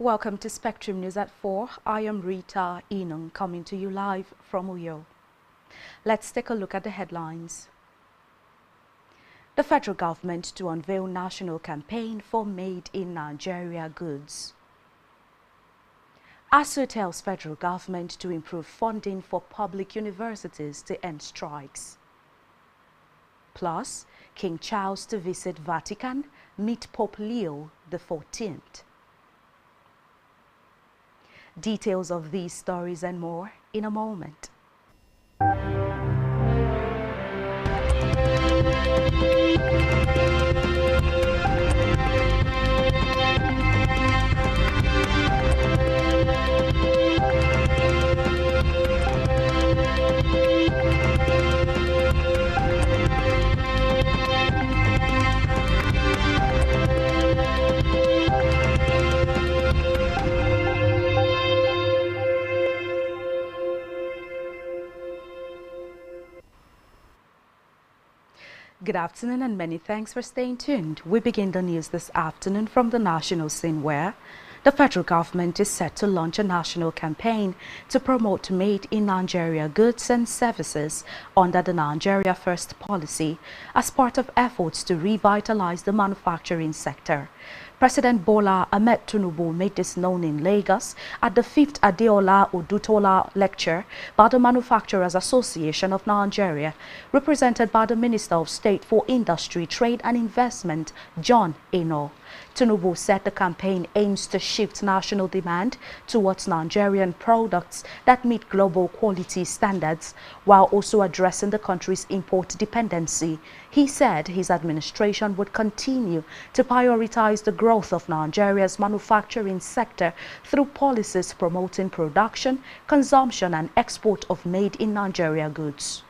Welcome to Spectrum News at 4. I am Rita Inung coming to you live from Uyo. Let's take a look at the headlines. The federal government to unveil national campaign for Made in Nigeria goods. Asuu tells federal government to improve funding for public universities to end strikes. Plus, King Charles to visit Vatican, meet Pope Leo XIV. Details of these stories and more in a moment. Good afternoon and many thanks for staying tuned. We begin the news this afternoon from the national scene where the federal government is set to launch a national campaign to promote Made in Nigeria goods and services under the Nigeria First policy as part of efforts to revitalize the manufacturing sector. President Bola Ahmed Tinubu made this known in Lagos at the 5th Adeola Odutola lecture by the Manufacturers Association of Nigeria, represented by the Minister of State for Industry, Trade and Investment, John Eno. Tinubu said the campaign aims to shift national demand towards Nigerian products that meet global quality standards, while also addressing the country's import dependency. He said his administration would continue to prioritize the growth of Nigeria's manufacturing sector through policies promoting production, consumption and export of Made in Nigeria goods.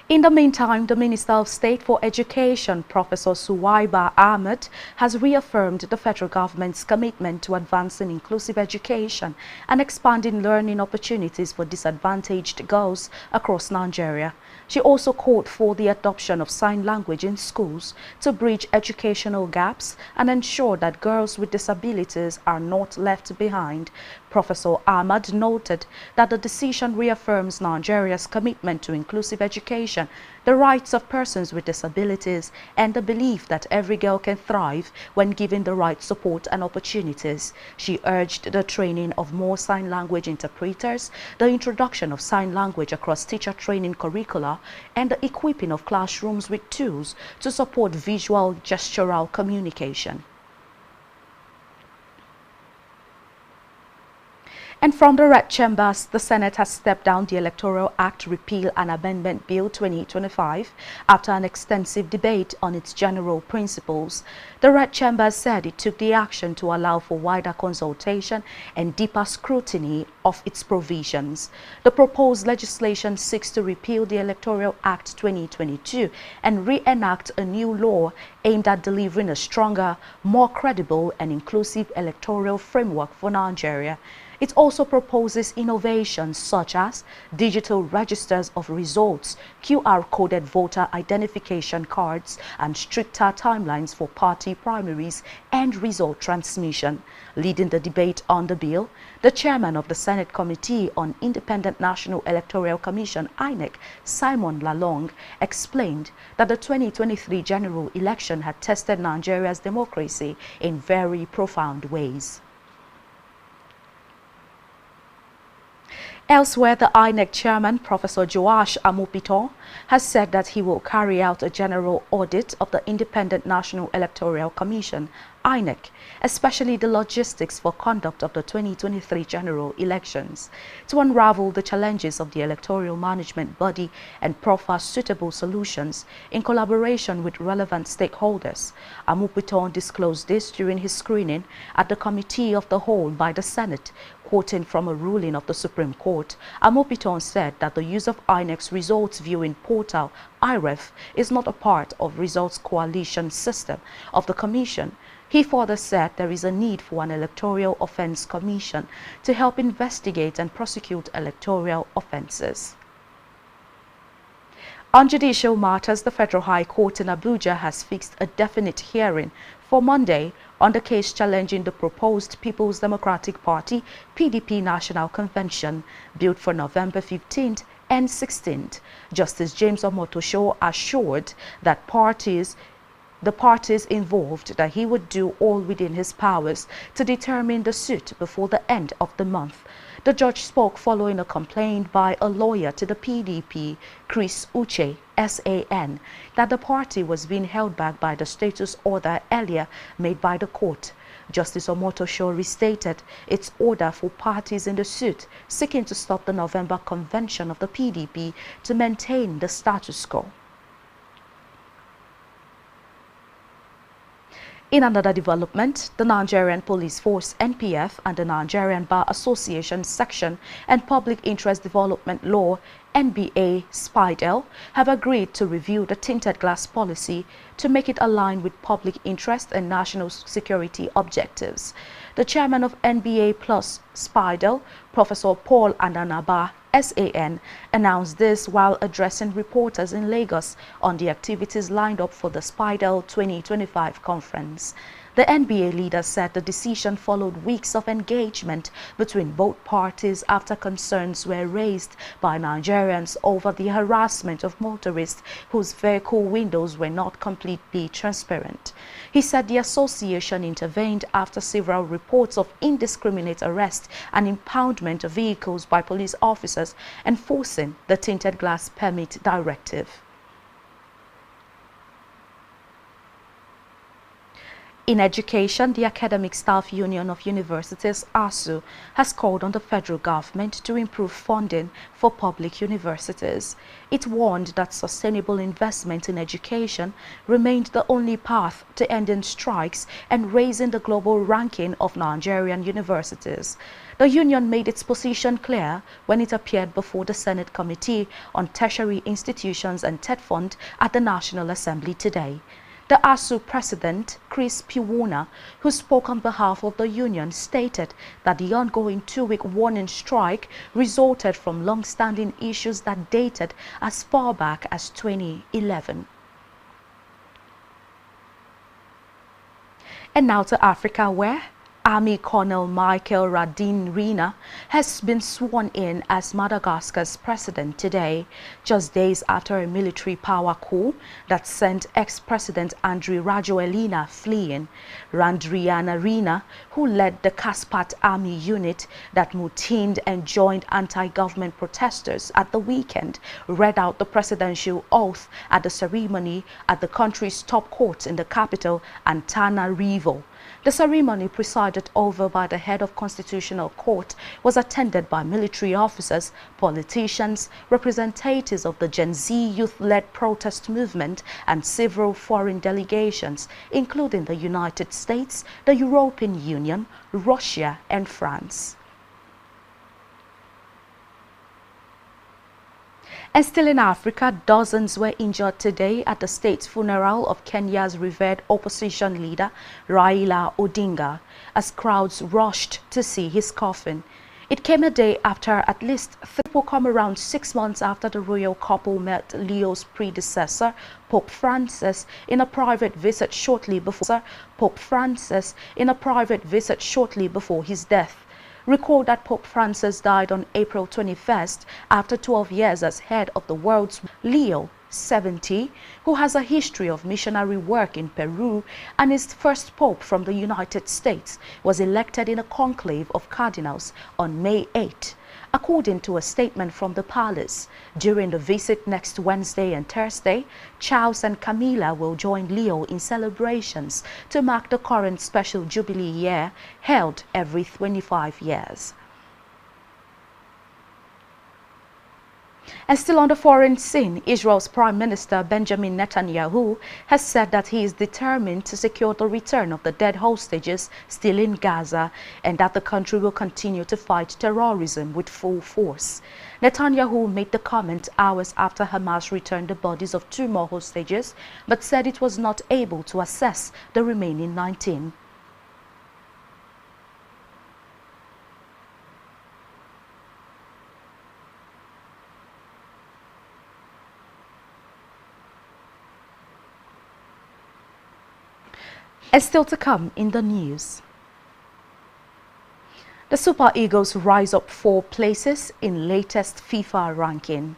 In the meantime, the Minister of State for Education, Professor Suwaiba Ahmed, has reaffirmed the federal government's commitment to advancing inclusive education and expanding learning opportunities for disadvantaged girls across Nigeria. She also called for the adoption of sign language in schools to bridge educational gaps and ensure that girls with disabilities are not left behind. Professor Ahmad noted that the decision reaffirms Nigeria's commitment to inclusive education, the rights of persons with disabilities, and the belief that every girl can thrive when given the right support and opportunities. She urged the training of more sign language interpreters, the introduction of sign language across teacher training curricula, and the equipping of classrooms with tools to support visual gestural communication. And from the Red Chambers, the Senate has stepped down the Electoral Act Repeal and Amendment Bill 2025 after an extensive debate on its general principles. The Red Chambers said it took the action to allow for wider consultation and deeper scrutiny of its provisions. The proposed legislation seeks to repeal the Electoral Act 2022 and reenact a new law aimed at delivering a stronger, more credible and inclusive electoral framework for Nigeria. It also proposes innovations such as digital registers of results, QR-coded voter identification cards, and stricter timelines for party primaries and result transmission. Leading the debate on the bill, the chairman of the Senate Committee on Independent National Electoral Commission, INEC, Simon Lalong, explained that the 2023 general election had tested Nigeria's democracy in very profound ways. Elsewhere, the INEC chairman, Professor Joash Amopiton, has said that he will carry out a general audit of the Independent National Electoral Commission, INEC, especially the logistics for conduct of the 2023 general elections, to unravel the challenges of the electoral management body and proffer suitable solutions in collaboration with relevant stakeholders. Amopiton disclosed this during his screening at the Committee of the Whole by the Senate. Quoting from a ruling of the Supreme Court, Amopiton said that the use of INEC's results viewing portal, IREF, is not a part of results coalition system of the Commission. He further said there is a need for an electoral offense commission to help investigate and prosecute electoral offenses. On judicial matters, the Federal High Court in Abuja has fixed a definite hearing for Monday on the case challenging the proposed People's Democratic Party (PDP) National Convention built for November 15th and 16th. Justice James Omotosho assured that the parties involved that he would do all within his powers to determine the suit before the end of the month. The judge spoke following a complaint by a lawyer to the PDP, Chris Uche, SAN, that the party was being held back by the status order earlier made by the court. Justice Omotosho restated its order for parties in the suit seeking to stop the November convention of the PDP to maintain the status quo. In another development, the Nigerian Police Force (NPF) and the Nigerian Bar Association Section and Public Interest Development Law (NBA) SPIDEL have agreed to review the tinted glass policy to make it align with public interest and national security objectives. The chairman of NBA plus SPIDEL, Professor Paul Andanaba, SAN, announced this while addressing reporters in Lagos on the activities lined up for the SPIDEL 2025 conference. The NBA leader said the decision followed weeks of engagement between both parties after concerns were raised by Nigerians over the harassment of motorists whose vehicle windows were not completely transparent. He said the association intervened after several reports of indiscriminate arrest and impoundment of vehicles by police officers enforcing the tinted glass permit directive. In education, the Academic Staff Union of Universities, Asuu, has called on the federal government to improve funding for public universities. It warned that sustainable investment in education remained the only path to ending strikes and raising the global ranking of Nigerian universities. The union made its position clear when it appeared before the Senate Committee on Tertiary Institutions and TED Fund at the National Assembly today. The Asuu president, Chris Piwona, who spoke on behalf of the union, stated that the ongoing two-week warning strike resulted from long-standing issues that dated as far back as 2011. And now to Africa, where Army Colonel Michael Radin-Rina has been sworn in as Madagascar's president today, just days after a military power coup that sent ex-president Andry Rajoelina fleeing. Radin-Rina, who led the Kaspat army unit that mutinied and joined anti-government protesters at the weekend, read out the presidential oath at the ceremony at the country's top court in the capital, Antananarivo. The ceremony, presided over by the head of Constitutional Court, was attended by military officers, politicians, representatives of the Gen Z youth-led protest movement, and several foreign delegations, including the United States, the European Union, Russia, and France. And still in Africa, dozens were injured today at the state funeral of Kenya's revered opposition leader, Raila Odinga, as crowds rushed to see his coffin. It came a day after at least 3 people come around 6 months after the royal couple met Leo's predecessor, Pope Francis, in a private visit shortly before his death. Recall that Pope Francis died on April 21st after 12 years as head of the world's Leo, 70, who has a history of missionary work in Peru and is first pope from the United States, was elected in a conclave of cardinals on May 8. According to a statement from the palace, during the visit next Wednesday and Thursday, Charles and Camilla will join Leo in celebrations to mark the current special Jubilee year held every 25 years. And still on the foreign scene, Israel's Prime Minister Benjamin Netanyahu has said that he is determined to secure the return of the dead hostages still in Gaza and that the country will continue to fight terrorism with full force. Netanyahu made the comment hours after Hamas returned the bodies of 2 more hostages, but said it was not able to assess the remaining 19. And still to come in the news. The Super Eagles rise up 4 places in latest FIFA ranking.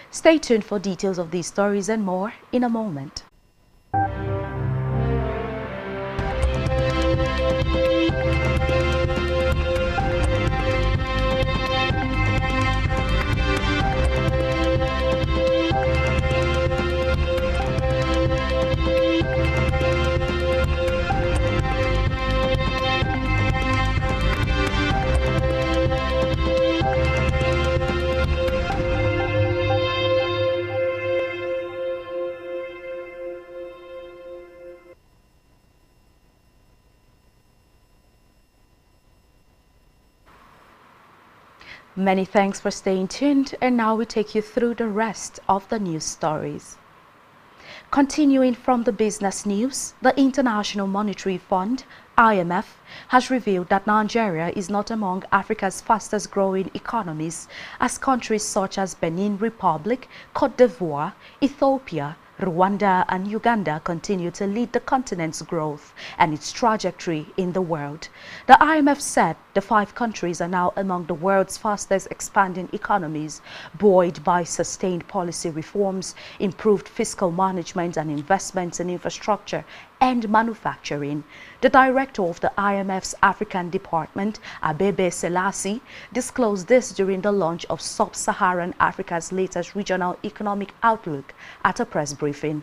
Stay tuned for details of these stories and more in a moment. Many thanks for staying tuned, and now we take you through the rest of the news stories. Continuing from the business news, the International Monetary Fund, IMF, has revealed that Nigeria is not among Africa's fastest growing economies, as countries such as Benin Republic, Cote d'Ivoire, Ethiopia, Rwanda and Uganda continue to lead the continent's growth and its trajectory in the world. The IMF said the 5 countries are now among the world's fastest expanding economies, buoyed by sustained policy reforms, improved fiscal management and investments in infrastructure and manufacturing. The director of the IMF's African Department, Abebe Selassie, disclosed this during the launch of Sub-Saharan Africa's latest regional economic outlook at a press briefing.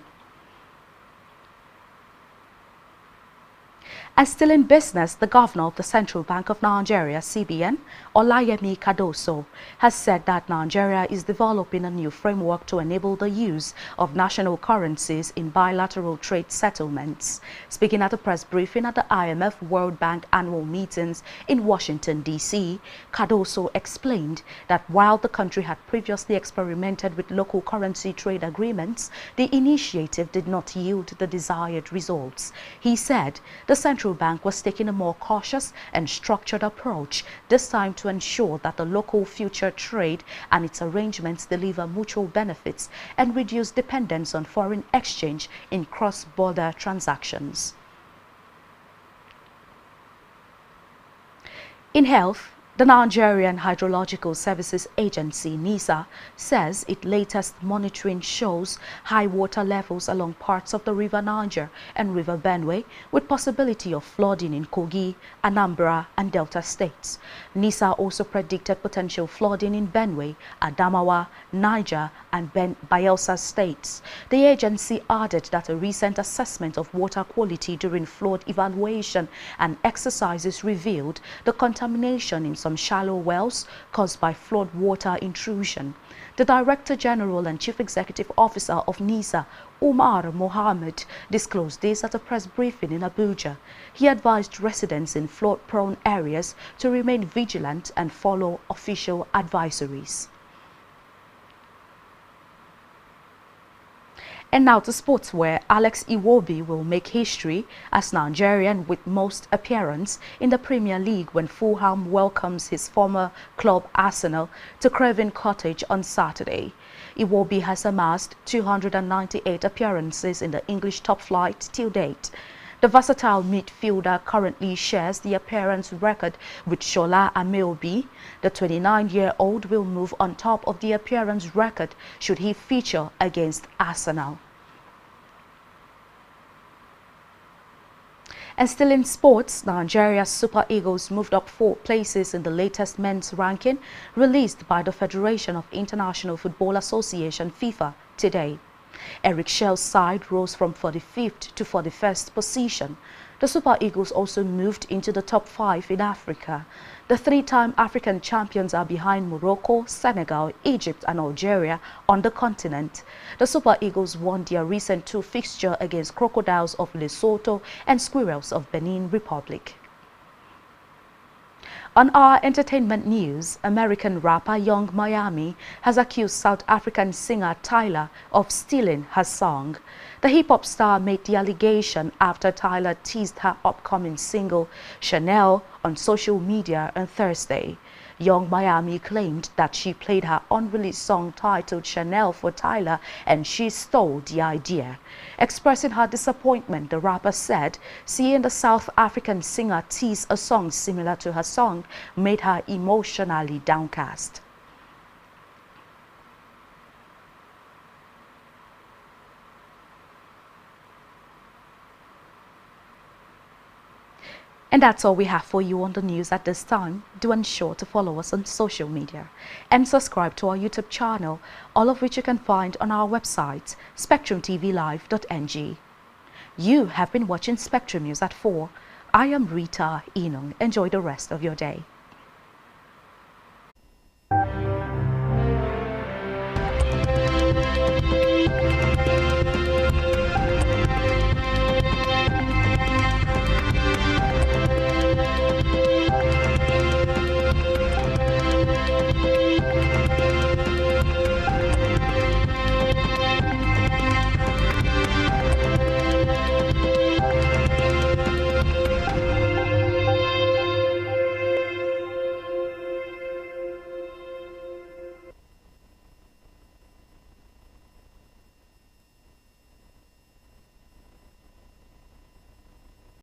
And still in business, the governor of the Central Bank of Nigeria, CBN, Olayemi Cardoso, has said that Nigeria is developing a new framework to enable the use of national currencies in bilateral trade settlements. Speaking at a press briefing at the IMF World Bank annual meetings in Washington, D.C., Cardoso explained that while the country had previously experimented with local currency trade agreements, the initiative did not yield the desired results. He said the Central Bank was taking a more cautious and structured approach, this time to ensure that the local future trade and its arrangements deliver mutual benefits and reduce dependence on foreign exchange in cross-border transactions. In health, the Nigerian Hydrological Services Agency, NISA, says its latest monitoring shows high water levels along parts of the River Niger and River Benue, with possibility of flooding in Kogi, Anambra and Delta states. NISA also predicted potential flooding in Benue, Adamawa, Niger and Bayelsa states. The agency added that a recent assessment of water quality during flood evaluation and exercises revealed the contamination in some shallow wells caused by flood water intrusion. The Director General and Chief Executive Officer of NISA, Umar Mohammed, disclosed this at a press briefing in Abuja. He advised residents in flood-prone areas to remain vigilant and follow official advisories. And now to sports, where Alex Iwobi will make history as Nigerian with most appearance in the Premier League when Fulham welcomes his former club Arsenal to Craven Cottage on Saturday. Iwobi has amassed 298 appearances in the English top flight till date. The versatile midfielder currently shares the appearance record with Shola Ameobi. The 29-year-old will move on top of the appearance record should he feature against Arsenal. And still in sports, Nigeria's Super Eagles moved up 4 places in the latest men's ranking released by the Federation of International Football Association FIFA today. Eric Shell's side rose from 45th to 41st position. The Super Eagles also moved into the top 5 in Africa. The 3-time African champions are behind Morocco, Senegal, Egypt and Algeria on the continent. The Super Eagles won their recent 2 fixture against Crocodiles of Lesotho and Squirrels of Benin Republic. On our entertainment news, American rapper Young Miami has accused South African singer Tyler of stealing her song. The hip-hop star made the allegation after Tyler teased her upcoming single, Chanel, on social media on Thursday. Young Miami claimed that she played her unreleased song titled Chanel for Tyler and she stole the idea. Expressing her disappointment, the rapper said seeing the South African singer tease a song similar to her song made her emotionally downcast. And that's all we have for you on the news at this time. Do ensure to follow us on social media and subscribe to our YouTube channel, all of which you can find on our website, spectrumtvlive.ng. You have been watching Spectrum News at 4. I am Rita Inung. Enjoy the rest of your day.